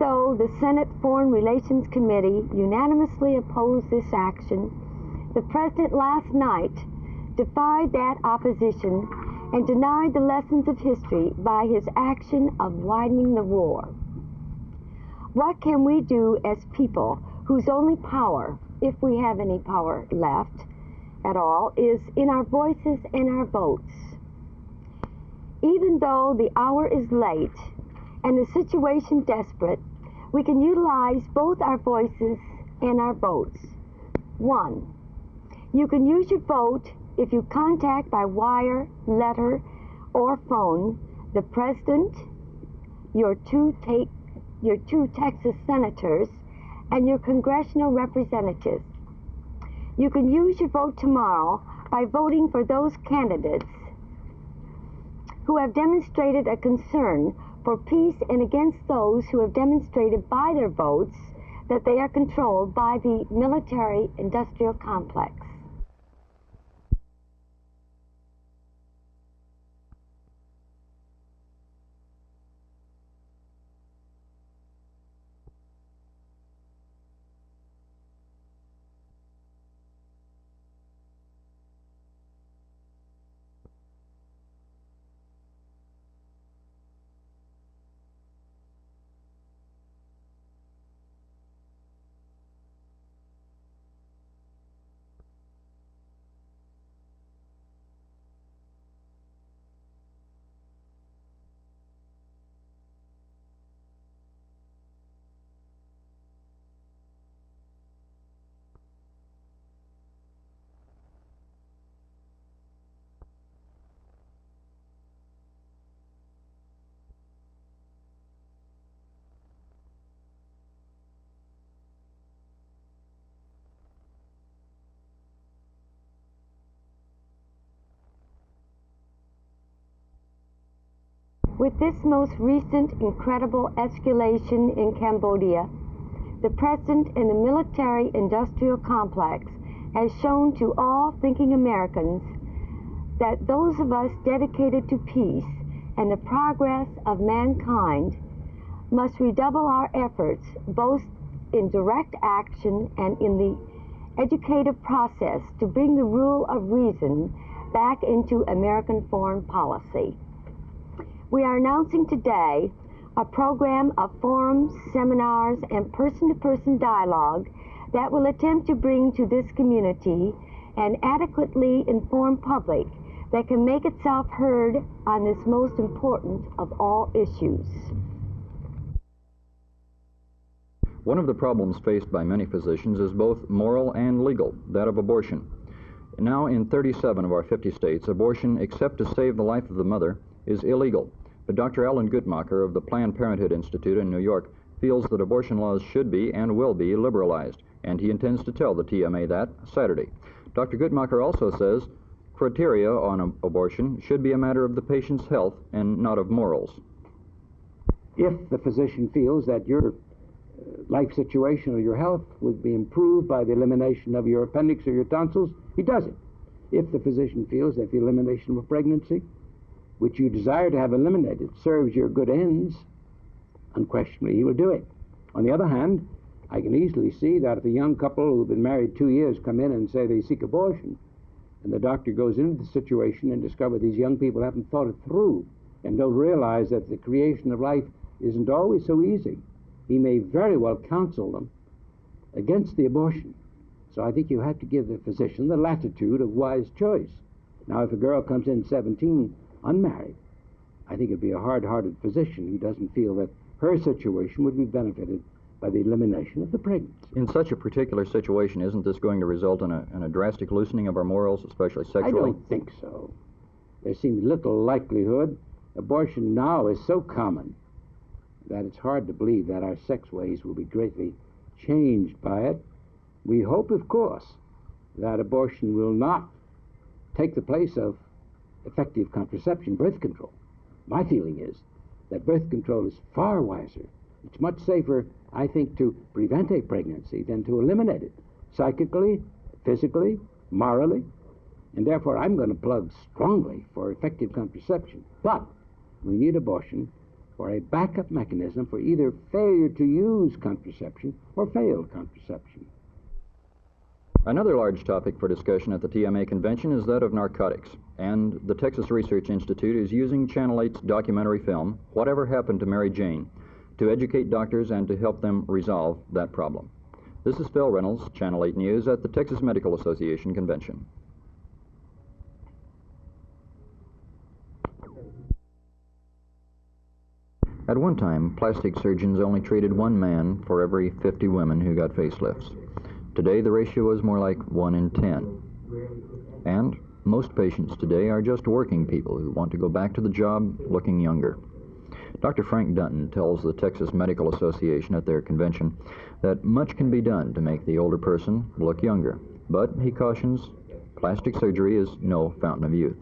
though the Senate Foreign Relations Committee unanimously opposed this action, the President last night defied that opposition and denied the lessons of history by his action of widening the war. What can we do as people whose only power, if we have any power left at all, is in our voices and our votes? Even though the hour is late and the situation desperate, we can utilize both our voices and our votes. 1, you can use your vote if you contact by wire, letter, or phone the President, your two Texas senators, and your congressional representatives. You can use your vote tomorrow by voting for those candidates who have demonstrated a concern for peace and against those who have demonstrated by their votes that they are controlled by the military-industrial complex. With this most recent incredible escalation in Cambodia, the President and the military-industrial complex has shown to all thinking Americans that those of us dedicated to peace and the progress of mankind must redouble our efforts both in direct action and in the educative process to bring the rule of reason back into American foreign policy. We are announcing today a program of forums, seminars, and person-to-person dialogue that will attempt to bring to this community an adequately informed public that can make itself heard on this most important of all issues. One of the problems faced by many physicians is both moral and legal, that of abortion. Now in 37 of our 50 states, abortion, except to save the life of the mother, is illegal. But Dr. Alan Guttmacher of the Planned Parenthood Institute in New York feels that abortion laws should be and will be liberalized, and he intends to tell the TMA that Saturday. Dr. Guttmacher also says criteria on abortion should be a matter of the patient's health and not of morals. If the physician feels that your life situation or your health would be improved by the elimination of your appendix or your tonsils, he does it. If the physician feels that the elimination of a pregnancy, which you desire to have eliminated, serves your good ends, unquestionably he will do it. On the other hand, I can easily see that if a young couple who've been married 2 years come in and say they seek abortion, and the doctor goes into the situation and discovers these young people haven't thought it through and don't realize that the creation of life isn't always so easy, he may very well counsel them against the abortion. So I think you have to give the physician the latitude of wise choice. Now, if a girl comes in 17 unmarried, I think it'd be a hard-hearted physician who doesn't feel that her situation would be benefited by the elimination of the pregnancy. In such a particular situation, isn't this going to result in a drastic loosening of our morals, especially sexually? I don't think so. There seems little likelihood. Abortion now is so common that it's hard to believe that our sex ways will be greatly changed by it. We hope, of course, that abortion will not take the place of effective contraception, birth control. My feeling is that birth control is far wiser. It's much safer, I think, to prevent a pregnancy than to eliminate it, psychically, physically, morally, and therefore I'm going to plug strongly for effective contraception. But we need abortion or a backup mechanism for either failure to use contraception or failed contraception. Another large topic for discussion at the TMA convention is that of narcotics, and the Texas Research Institute is using Channel 8's documentary film, Whatever Happened to Mary Jane, to educate doctors and to help them resolve that problem. This is Phil Reynolds, Channel 8 News, at the Texas Medical Association convention. At one time, plastic surgeons only treated one man for every 50 women who got facelifts. Today, the ratio is more like 1 in 10. And most patients today are just working people who want to go back to the job looking younger. Dr. Frank Dunton tells the Texas Medical Association at their convention that much can be done to make the older person look younger. But, he cautions, plastic surgery is no fountain of youth.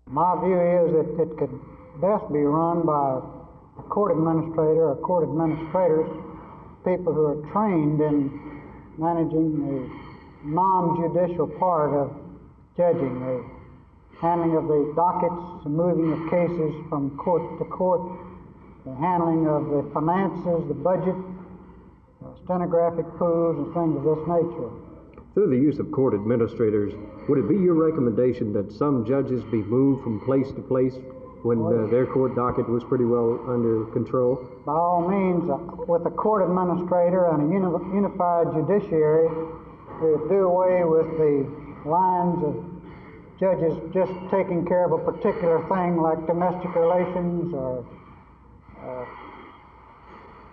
My view is that it could best be run by a court administrator or court administrators, people who are trained in managing the non-judicial part of judging, the handling of the dockets, the moving of cases from court to court, the handling of the finances, the budget, stenographic pools, and things of this nature. Through the use of court administrators, would it be your recommendation that some judges be moved from place to place when their court docket was pretty well under control? By all means, with a court administrator and a unified judiciary, we would do away with the lines of judges just taking care of a particular thing like domestic relations or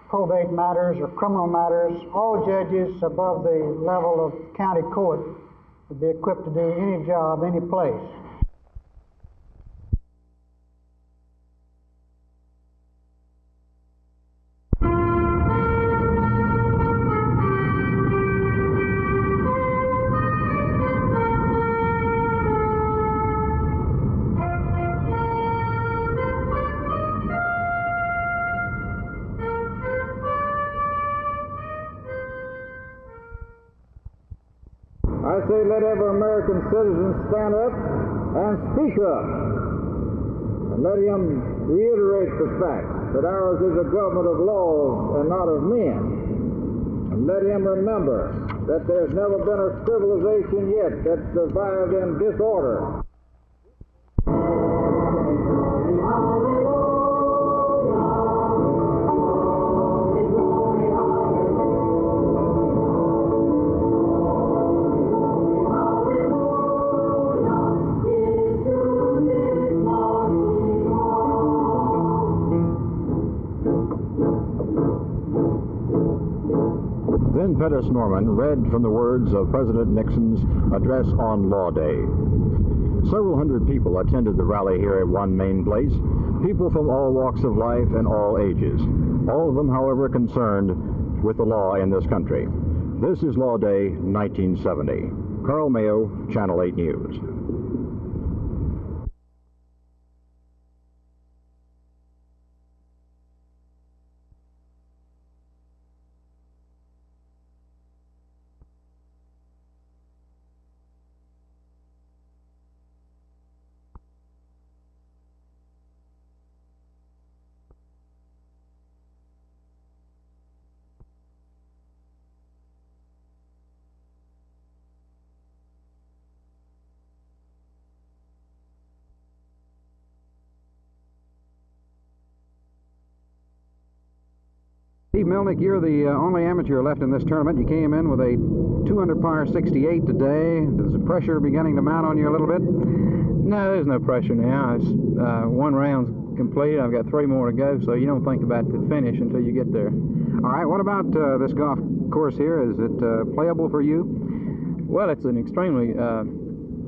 probate matters or criminal matters. All judges above the level of county court would be equipped to do any job, any place. I say let every American citizen stand up and speak up. And let him reiterate the fact that ours is a government of laws and not of men. And let him remember that there's never been a civilization yet that survived in disorder. Then Pettis Norman read from the words of President Nixon's address on Law Day. Several hundred people attended the rally here at One Main Place, people from all walks of life and all ages, all of them, however, concerned with the law in this country. This is Law Day 1970. Carl Mayo, Channel 8 News. Steve Milnick, you're the only amateur left in this tournament. You came in with a 200 par 68 today. Is the pressure beginning to mount on you a little bit? No, there's no pressure now. It's one round's complete. I've got 3 more to go, so you don't think about the finish until you get there. All right, what about this golf course here? Is it playable for you? Well, it's an extremely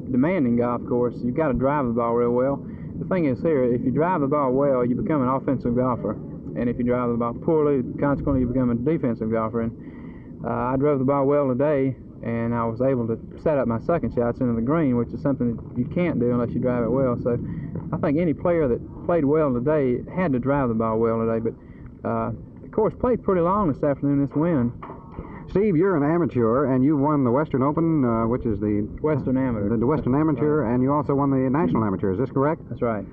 demanding golf course. You've got to drive the ball real well. The thing is here, if you drive the ball well, you become an offensive golfer. And if you drive the ball poorly, consequently you become a defensive golfer. And I drove the ball well today, and I was able to set up my second shots into the green, which is something that you can't do unless you drive it well. So I think any player that played well today had to drive the ball well today. But the course played pretty long this afternoon, this wind. Steve, you're an amateur, and you won the Western Open, which is the Western Amateur. The Western Amateur, and you also won the National Amateur. Is this correct? That's right.